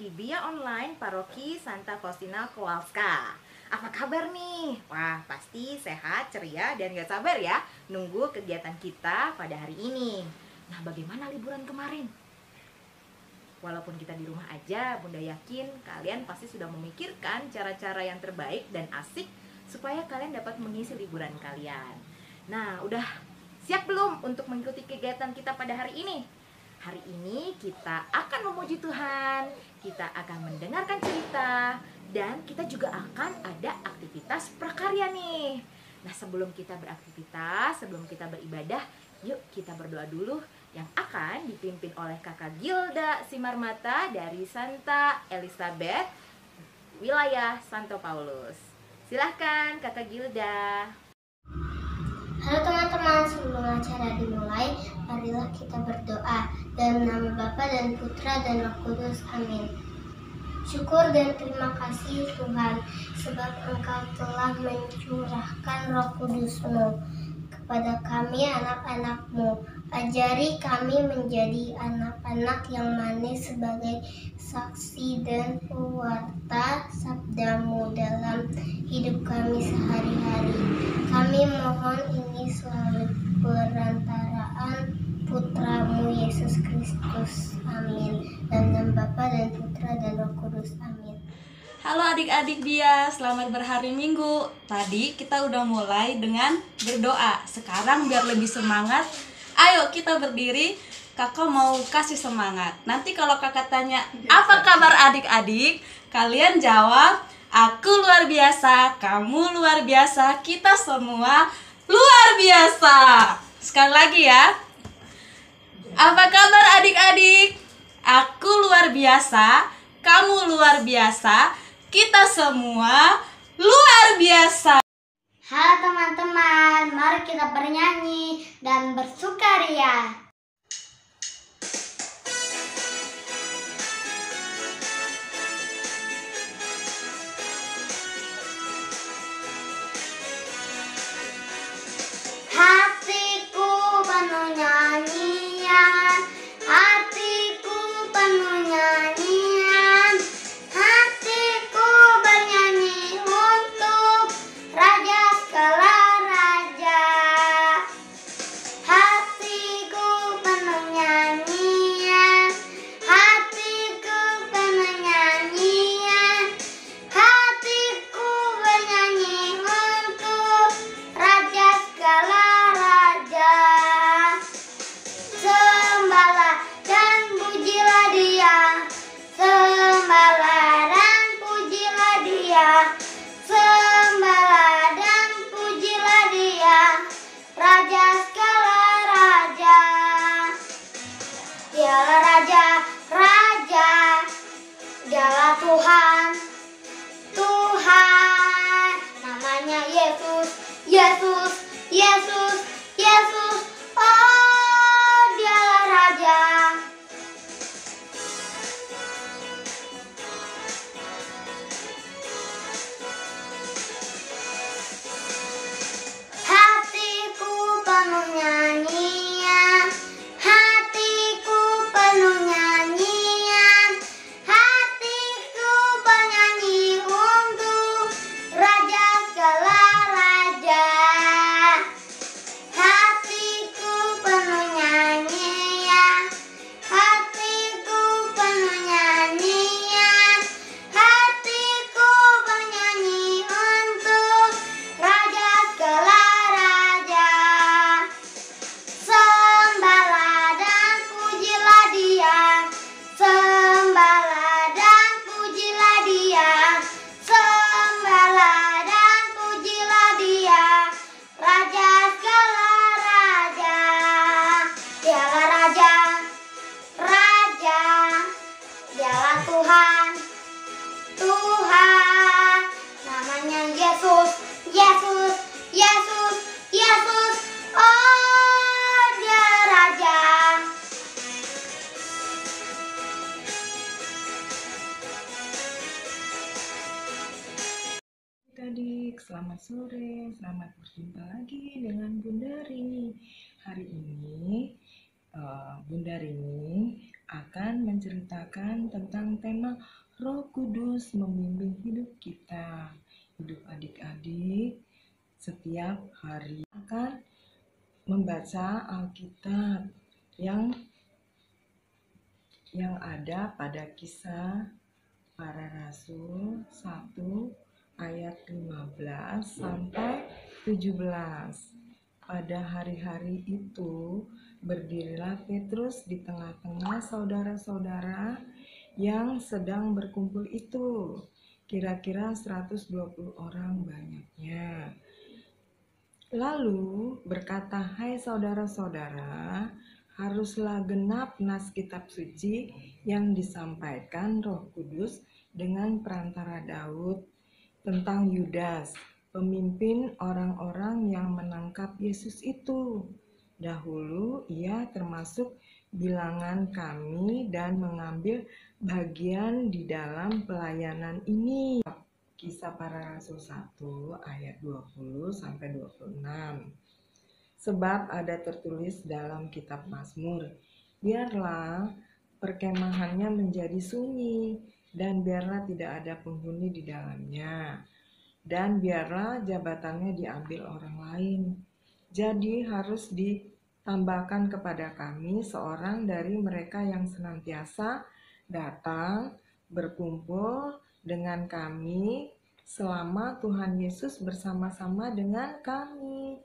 di Bia Online Paroki Santa Faustina Kowalska. Apa kabar nih? Wah, pasti sehat, ceria, dan gak sabar ya nunggu kegiatan kita pada hari ini. Nah, bagaimana liburan kemarin? Walaupun kita di rumah aja, Bunda yakin kalian pasti sudah memikirkan cara-cara yang terbaik dan asik supaya kalian dapat mengisi liburan kalian. Nah, udah siap belum untuk mengikuti kegiatan kita pada hari ini? Hari ini kita akan memuji Tuhan, kita akan mendengarkan cerita, dan kita juga akan ada aktivitas prakarya nih. Nah, sebelum kita beraktivitas, sebelum kita beribadah, yuk kita berdoa dulu yang akan dipimpin oleh Kakak Gilda Simarmata dari Santa Elizabeth, wilayah Santo Paulus. Silahkan Kakak Gilda. Halo teman-teman, sebelum acara dimulai, marilah kita berdoa. Dalam nama Bapa dan Putra dan Roh Kudus, amin. Syukur dan terima kasih Tuhan, sebab Engkau telah mencurahkan Roh Kudus-Mu kepada kami anak-anak-Mu. Ajari kami menjadi anak-anak yang manis sebagai saksi dan pewarta sabda-Mu dalam hidup kami sehari-hari. Kami mohon ini selalu perantaraan Putra-Mu Yesus Kristus. Amin. Dalam nama Bapa dan Putra dan Roh Kudus. Amin. Halo adik-adik dia, selamat berhari Minggu. Tadi kita udah mulai dengan berdoa. Sekarang biar lebih semangat, ayo kita berdiri. Kakak mau kasih semangat. Nanti kalau kakak tanya, apa kabar adik-adik? Kalian jawab, aku luar biasa, kamu luar biasa, kita semua luar biasa. Sekali lagi ya. Apa kabar adik-adik? Aku luar biasa, kamu luar biasa, kita semua luar biasa. Halo teman-teman, mari kita bernyanyi dan bersukaria. Hatiku penuh nyanyian, hatiku penuh nyanyian, hatiku bernyanyi untuk Raja segala raja. Hatiku penuh nyanyian, hatiku penuh nyanyian, hatiku bernyanyi untuk Raja segala raja. Sembahlah dan pujilah Dia, sembahlah dan pujilah Dia, sembahlah dan pujilah Dia, Raja segala raja. Dialah Raja, Raja, Dialah Tuhan, Tuhan. Namanya Yesus, Yesus, Yesus, Yesus. Oh, Dialah Raja. Hatiku penuh nyanyian, hatiku penuh nyanyian, hatiku bernyanyi untuk Raja segala raja. Hatiku penuh nyanyian, hatiku penuh nyanyian, hatiku bernyanyi untuk Raja segala raja. Sembahlah dan pujilah Dia, sembahlah dan pujilah Dia, sembahlah dan pujilah Dia, Raja segala raja. Dialah Raja, Raja, Dialah Tuhan, Tuhan. Namanya Yesus, Yesus, Yesus, Yesus. Oh, Dia Raja. Adik, selamat sore, selamat berjumpa lagi dengan Bunda Rini. Hari ini Bunda Rini akan menceritakan tentang tema Roh Kudus membimbing hidup kita, hidup adik-adik setiap hari. Akan membaca Alkitab yang ada pada Kisah Para Rasul 1 ayat 15 sampai 17. Pada hari-hari itu berdirilah Petrus di tengah-tengah saudara-saudara yang sedang berkumpul itu, kira-kira 120 orang banyaknya. Lalu berkata, "Hai saudara-saudara, haruslah genap nas kitab suci yang disampaikan Roh Kudus dengan perantara Daud tentang Yudas, pemimpin orang-orang yang menangkap Yesus itu. Dahulu ia termasuk bilangan kami dan mengambil bagian di dalam pelayanan ini." Kisah Para Rasul 1 ayat 20 sampai 26. Sebab ada tertulis dalam kitab Mazmur, "Biarlah perkemahannya menjadi sunyi, dan biarlah tidak ada penghuni di dalamnya, dan biarlah jabatannya diambil orang lain. Jadi harus ditambahkan kepada kami seorang dari mereka yang senantiasa datang berkumpul dengan kami selama Tuhan Yesus bersama-sama dengan kami,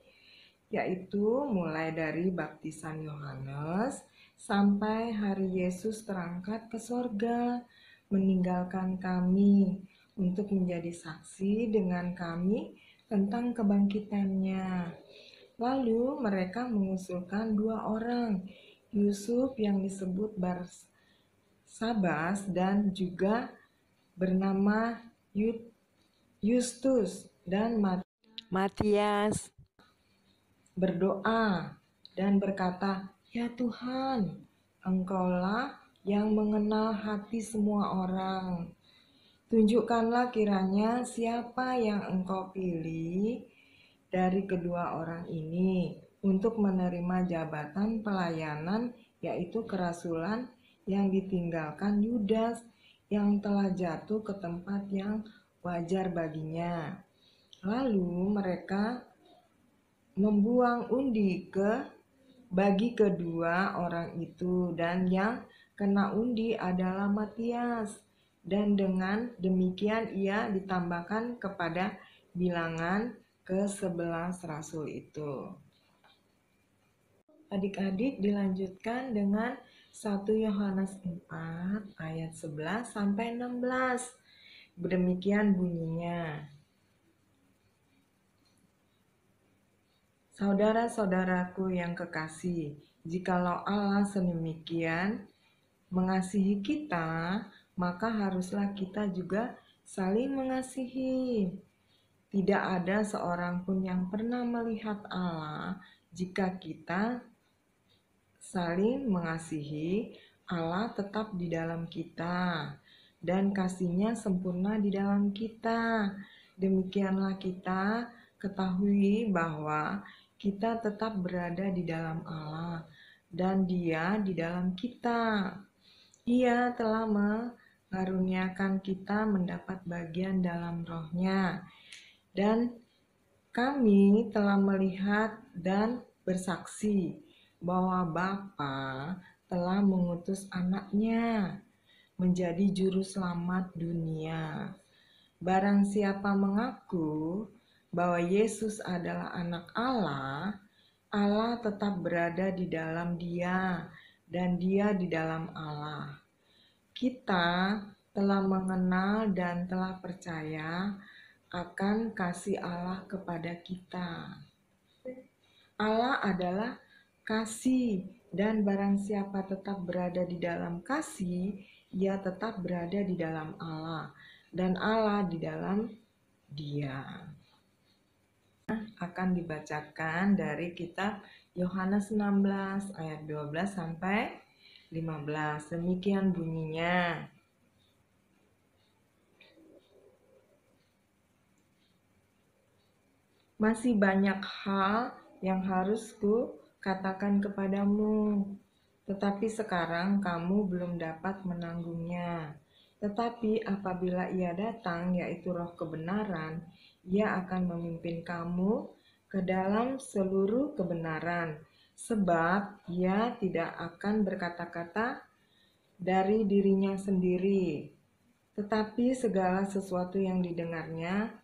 yaitu mulai dari baptisan Yohanes sampai hari Yesus terangkat ke sorga, meninggalkan kami untuk menjadi saksi dengan kami tentang kebangkitannya." Lalu mereka mengusulkan 2 orang, Yusuf yang disebut Barsabas dan juga bernama Justus dan Matias, berdoa dan berkata, "Ya Tuhan, Engkaulah yang mengenal hati semua orang. Tunjukkanlah kiranya siapa yang Engkau pilih dari kedua orang ini untuk menerima jabatan pelayanan, yaitu kerasulan yang ditinggalkan Yudas yang telah jatuh ke tempat yang wajar baginya." Lalu mereka membuang undi bagi kedua orang itu, dan yang kena undi adalah Matias, dan dengan demikian ia ditambahkan kepada bilangan ke-11 rasul itu. Adik-adik, dilanjutkan dengan 1 Yohanes 4 ayat 11 sampai 16. Demikian bunyinya. Saudara-saudaraku yang kekasih, jikalau Allah sedemikian mengasihi kita, maka haruslah kita juga saling mengasihi. Tidak ada seorang pun yang pernah melihat Allah. Jika kita saling mengasihi, Allah tetap di dalam kita, dan kasih-Nya sempurna di dalam kita. Demikianlah kita ketahui bahwa kita tetap berada di dalam Allah, dan Dia di dalam kita. Ia telah mengaruniakan kita mendapat bagian dalam Roh-Nya, dan kami telah melihat dan bersaksi bahwa Bapa telah mengutus Anak-Nya menjadi juru selamat dunia. Barang siapa mengaku bahwa Yesus adalah Anak Allah, Allah tetap berada di dalam Dia dan Dia di dalam Allah. Kita telah mengenal dan telah percaya akan kasih Allah kepada kita. Allah adalah kasih, dan barang siapa tetap berada di dalam kasih, ia tetap berada di dalam Allah, dan Allah di dalam Dia. Akan dibacakan dari kitab Yohanes 16 ayat 12 sampai 15. Demikian bunyinya. Masih banyak hal yang harus ku katakan kepadamu, tetapi sekarang kamu belum dapat menanggungnya. Tetapi apabila Ia datang, yaitu Roh kebenaran, Ia akan memimpin kamu ke dalam seluruh kebenaran, sebab Ia tidak akan berkata-kata dari dirinya sendiri, tetapi segala sesuatu yang didengarnya,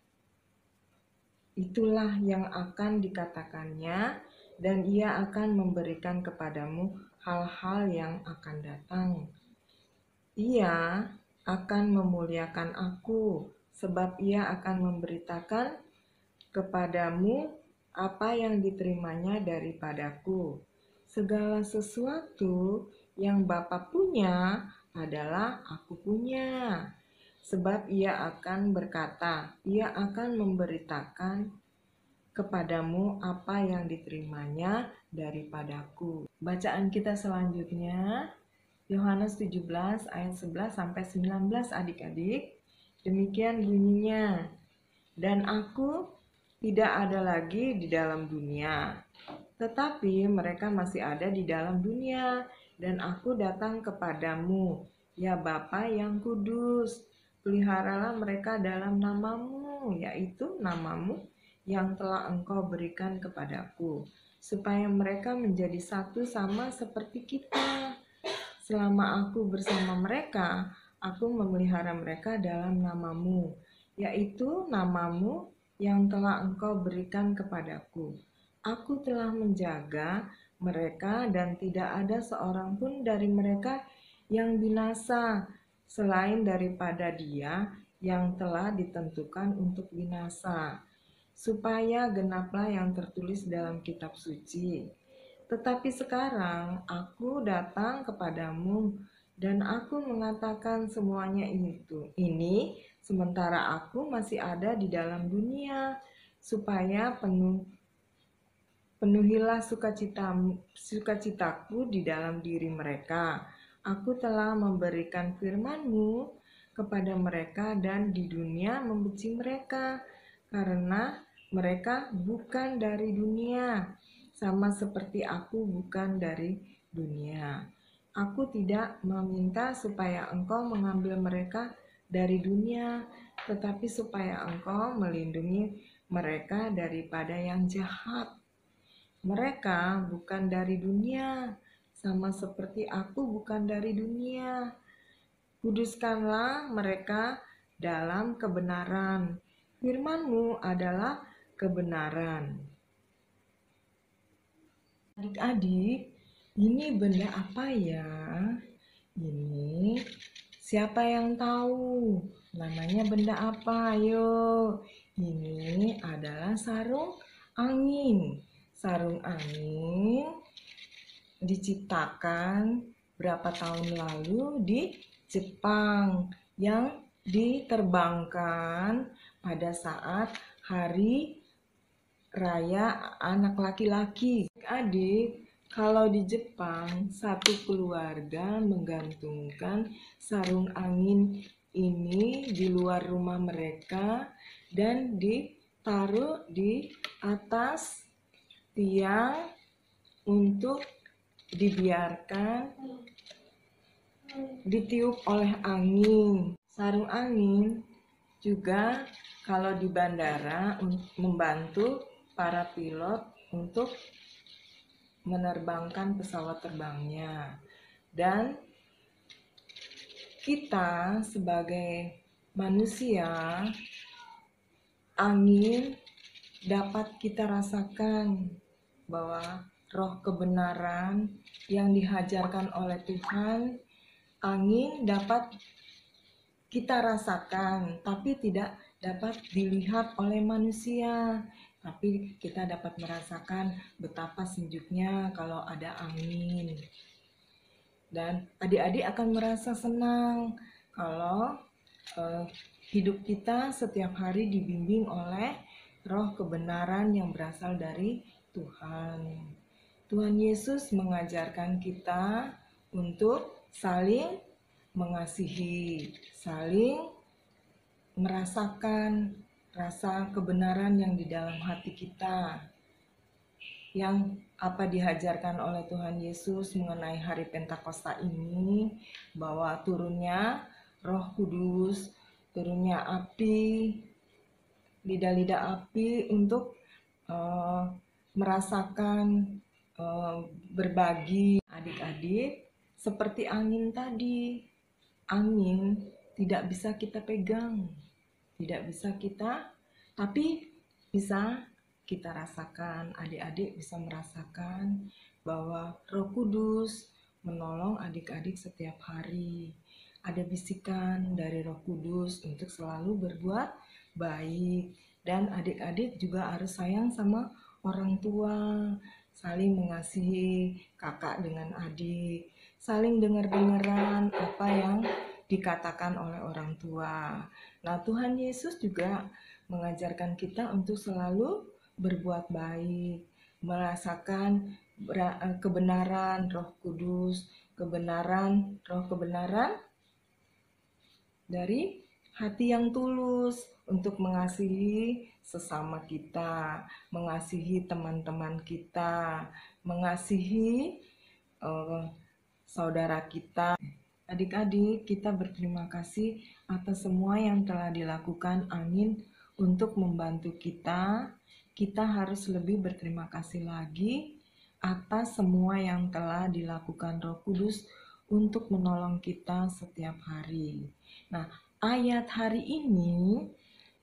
itulah yang akan dikatakannya, dan Ia akan memberikan kepadamu hal-hal yang akan datang. Ia akan memuliakan Aku, sebab Ia akan memberitakan kepadamu apa yang diterimanya daripadaku. Segala sesuatu yang Bapa punya adalah Aku punya. Sebab Ia akan berkata, Ia akan memberitakan kepadamu apa yang diterimanya daripadaku. Bacaan kita selanjutnya, Yohanes 17 ayat 11 sampai 19 adik-adik. Demikian bunyinya. Dan Aku tidak ada lagi di dalam dunia, tetapi mereka masih ada di dalam dunia, dan Aku datang kepadamu, ya Bapa yang kudus. Peliharalah mereka dalam namamu, yaitu namamu yang telah Engkau berikan kepadaku, supaya mereka menjadi satu sama seperti kita. Selama Aku bersama mereka, Aku memelihara mereka dalam namamu, yaitu namamu yang telah Engkau berikan kepadaku. Aku telah menjaga mereka dan tidak ada seorang pun dari mereka yang binasa, selain daripada dia yang telah ditentukan untuk binasa, supaya genaplah yang tertulis dalam kitab suci. Tetapi sekarang Aku datang kepadamu, dan Aku mengatakan semuanya ini sementara Aku masih ada di dalam dunia, supaya penuhilah sukacitaku di dalam diri mereka. Aku telah memberikan firman-Mu kepada mereka, dan di dunia membenci mereka, karena mereka bukan dari dunia, sama seperti Aku bukan dari dunia. Aku tidak meminta supaya Engkau mengambil mereka dari dunia, tetapi supaya Engkau melindungi mereka daripada yang jahat. Mereka bukan dari dunia, sama seperti Aku bukan dari dunia. Kuduskanlah mereka dalam kebenaran. Firman-Mu adalah kebenaran. Adik-adik, ini benda apa ya? Ini siapa yang tahu? Namanya benda apa? Ayo. Ini adalah sarung angin. Sarung angin diciptakan berapa tahun lalu di Jepang, yang diterbangkan pada saat hari raya anak laki-laki. Adik, kalau di Jepang, satu keluarga menggantungkan sarung angin ini di luar rumah mereka dan ditaruh di atas tiang untuk dibiarkan ditiup oleh angin. Sarung angin juga kalau di bandara membantu para pilot untuk menerbangkan pesawat terbangnya. Dan kita sebagai manusia, angin dapat kita rasakan bahwa roh kebenaran yang dihajarkan oleh Tuhan, angin dapat kita rasakan, tapi tidak dapat dilihat oleh manusia. Tapi kita dapat merasakan betapa sejuknya kalau ada angin. Dan adik-adik akan merasa senang kalau hidup kita setiap hari dibimbing oleh roh kebenaran yang berasal dari Tuhan. Tuhan Yesus mengajarkan kita untuk saling mengasihi, saling merasakan rasa kebenaran yang di dalam hati kita. yang apa diajarkan oleh Tuhan Yesus mengenai hari Pentakosta ini, bahwa turunnya Roh Kudus, turunnya api, lidah-lidah api untuk merasakan berbagi. Adik-adik, seperti angin tadi, angin tidak bisa kita pegang, tidak bisa kita, tapi bisa kita rasakan. Adik-adik bisa merasakan bahwa Roh Kudus menolong adik-adik setiap hari. Ada bisikan dari Roh Kudus untuk selalu berbuat baik. Dan adik-adik juga harus sayang sama orang tua, saling mengasihi kakak dengan adik, saling dengar-dengaran apa yang dikatakan oleh orang tua. Nah, Tuhan Yesus juga mengajarkan kita untuk selalu berbuat baik, merasakan kebenaran Roh Kudus, roh kebenaran dari hati yang tulus untuk mengasihi sesama kita, mengasihi teman-teman kita, mengasihi saudara kita. Adik-adik, kita berterima kasih atas semua yang telah dilakukan angin untuk membantu kita. Kita harus lebih berterima kasih lagi atas semua yang telah dilakukan Roh Kudus untuk menolong kita setiap hari. Nah, ayat hari ini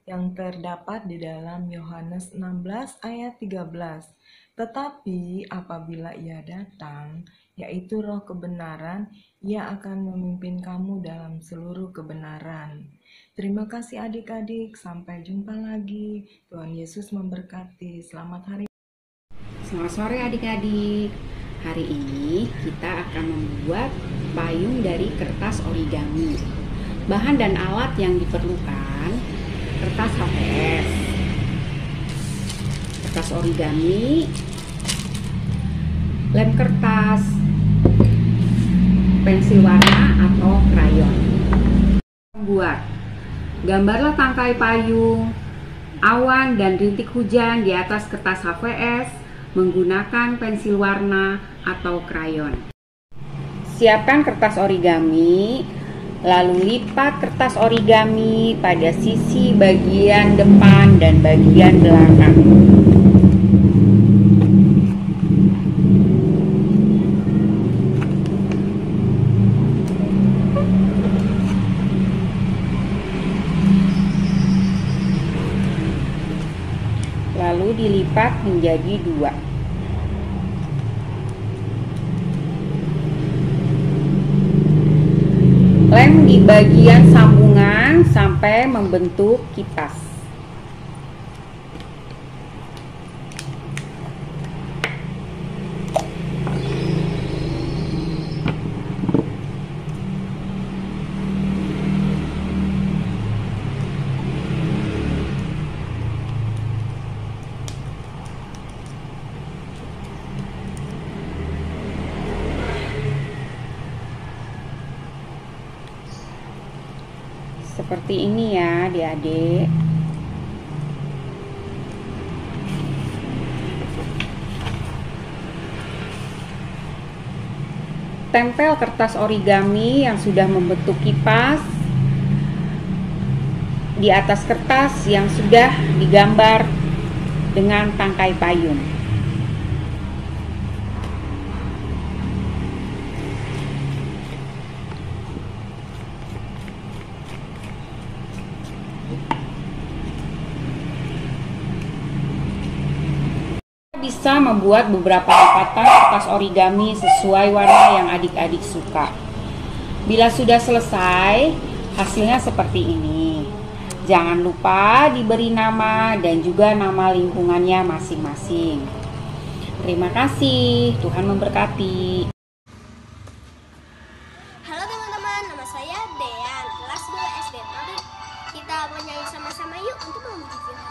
yang terdapat di dalam Yohanes 16 ayat 13. Tetapi apabila Ia datang, yaitu Roh kebenaran, Ia akan memimpin kamu dalam seluruh kebenaran. Terima kasih adik-adik, sampai jumpa lagi. Tuhan Yesus memberkati. Selamat hari. Selamat sore adik-adik. Hari ini kita akan membuat payung dari kertas origami. Bahan dan alat yang diperlukan: kertas HVS, kertas origami, lem kertas, pensil warna atau krayon. Buat, gambarlah tangkai payung, awan dan rintik hujan di atas kertas HVS menggunakan pensil warna atau krayon. Siapkan kertas origami, lalu lipat kertas origami pada sisi bagian depan dan bagian belakang. Lalu dilipat menjadi 2. Lem di bagian sambungan sampai membentuk kipas. Seperti ini ya adik-adik. Tempel kertas origami yang sudah membentuk kipas di atas kertas yang sudah digambar dengan tangkai payung. Bisa membuat beberapa lipatan kertas origami sesuai warna yang adik-adik suka. Bila sudah selesai, hasilnya seperti ini. Jangan lupa diberi nama dan juga nama lingkungannya masing-masing. Terima kasih, Tuhan memberkati. Halo teman-teman, nama saya Dean, kelas 2 SD. Mari kita bernyanyi sama-sama yuk untuk memuji Tuhan.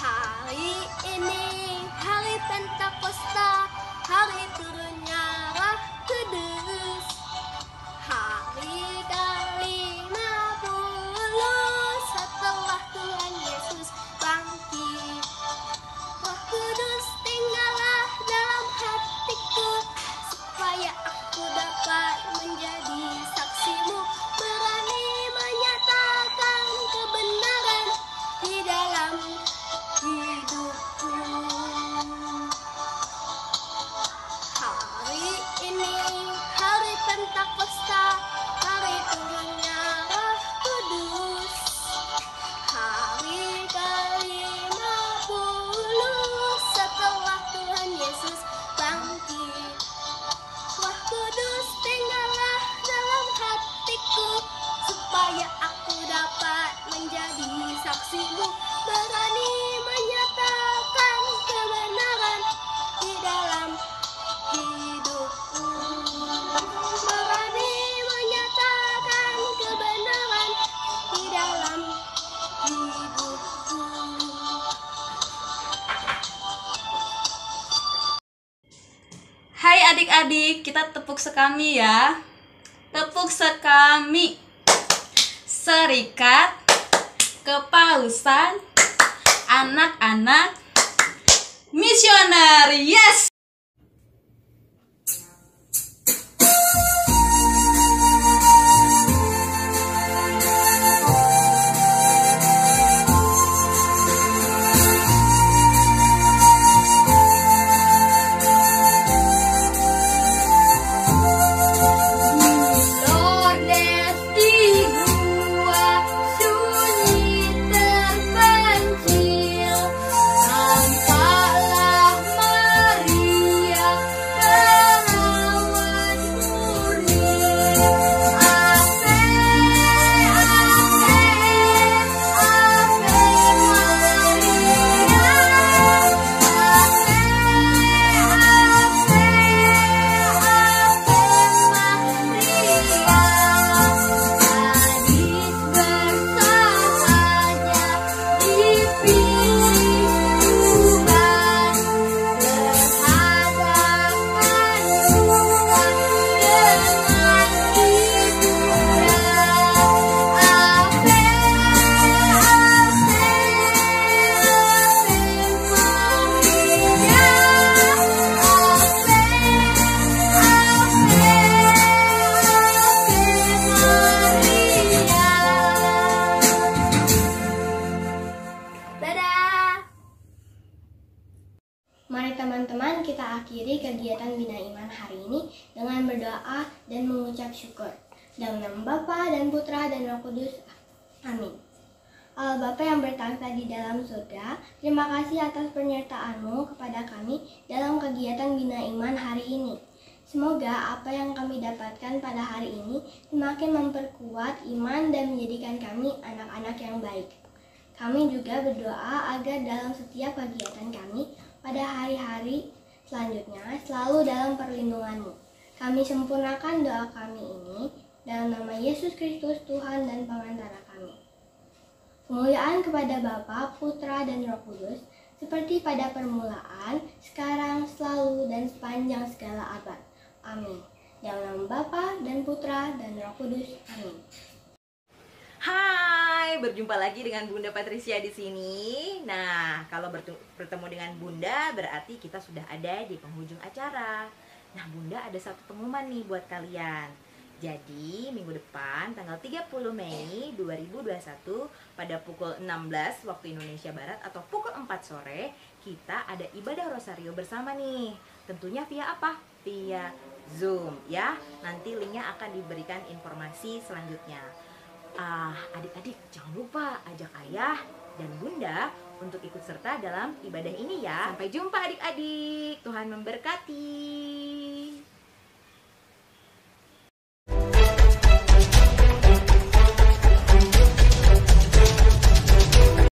Hari ini hari Pentakosta, hari turunnya Roh Kudus, hari ke-50 setelah Tuhan Yesus bangkit. adik-adik, kita tepuk sekami ya. Tepuk sekami. Serikat Kepausan Anak-anak Misioner. Yes! Mari teman-teman kita akhiri kegiatan Bina Iman hari ini dengan berdoa dan mengucap syukur. Dalam nama Bapa dan Putra dan Roh Kudus. Amin. Allah Bapa yang bertahta di dalam surga, terima kasih atas penyertaan-Mu kepada kami dalam kegiatan Bina Iman hari ini. Semoga apa yang kami dapatkan pada hari ini semakin memperkuat iman dan menjadikan kami anak-anak yang baik. Kami juga berdoa agar dalam setiap kegiatan kami pada hari-hari selanjutnya selalu dalam perlindungan-Mu. Kami sempurnakan doa kami ini dalam nama Yesus Kristus Tuhan dan Pengantara kami. Kemuliaan kepada Bapa, Putra, dan Roh Kudus, seperti pada permulaan, sekarang, selalu, dan sepanjang segala abad. Amin. Dalam nama Bapa dan Putra dan Roh Kudus. Amin. Hai, berjumpa lagi dengan Bunda Patricia di sini. Nah, kalau bertemu dengan Bunda berarti kita sudah ada di penghujung acara. Nah, Bunda ada satu pengumuman nih buat kalian. Jadi, minggu depan tanggal 30 Mei 2021 pada pukul 16 waktu Indonesia Barat atau pukul 4 sore, kita ada ibadah rosario bersama nih. Tentunya via apa? Via Zoom ya. Nanti linknya akan diberikan informasi selanjutnya. Adik-adik jangan lupa ajak ayah dan bunda untuk ikut serta dalam ibadah ini ya. Sampai jumpa adik-adik. Tuhan memberkati.